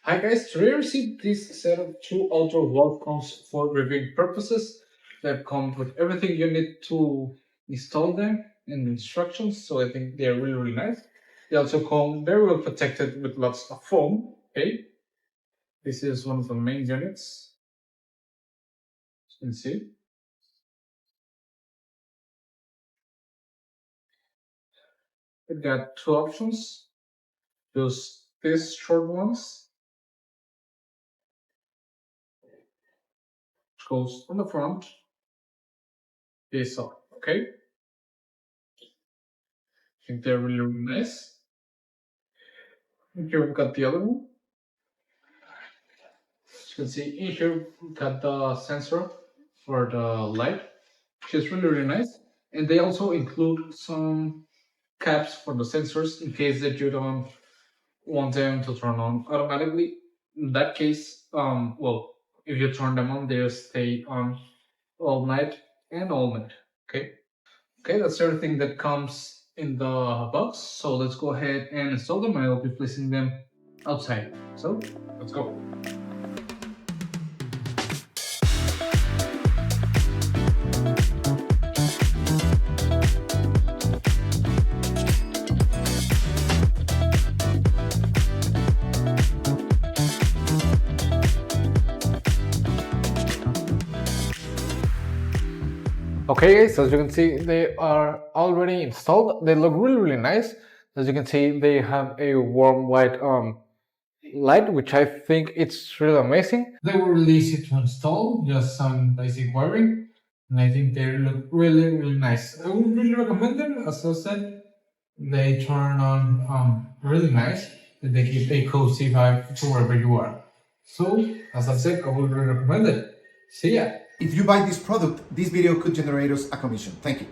Hi guys, today I received this set of two outdoor wall cones for reviewing purposes that come with everything you need to install them and instructions, so I think they're really nice. They also come very well protected with lots of foam. Okay, this is one of the main units. As you can see. It got two options. Just these short ones, which goes on the front. These are okay. I think they're really nice. Here we've got the other one. As you can see in here, we've got the sensor for the light, which is really nice. And they also include some caps for the sensors in case that you don't want them to turn on automatically. In that case, well, if you turn them on, they'll stay on all night and all night. Okay, that's everything that comes in the box. So let's go ahead and install them. I will be placing them outside. So let's go. Okay guys, as you can see, they are already installed. They look really nice. As you can see, they have a warm white light, which I think it's really amazing. They were really easy to install, just some basic wiring, and I think they look really nice. I would really recommend them. As I said, they turn on really nice, and they give a cozy vibe to wherever you are. So, as I said, I would really recommend it. See ya! If you buy this product, this video could generate us a commission. Thank you.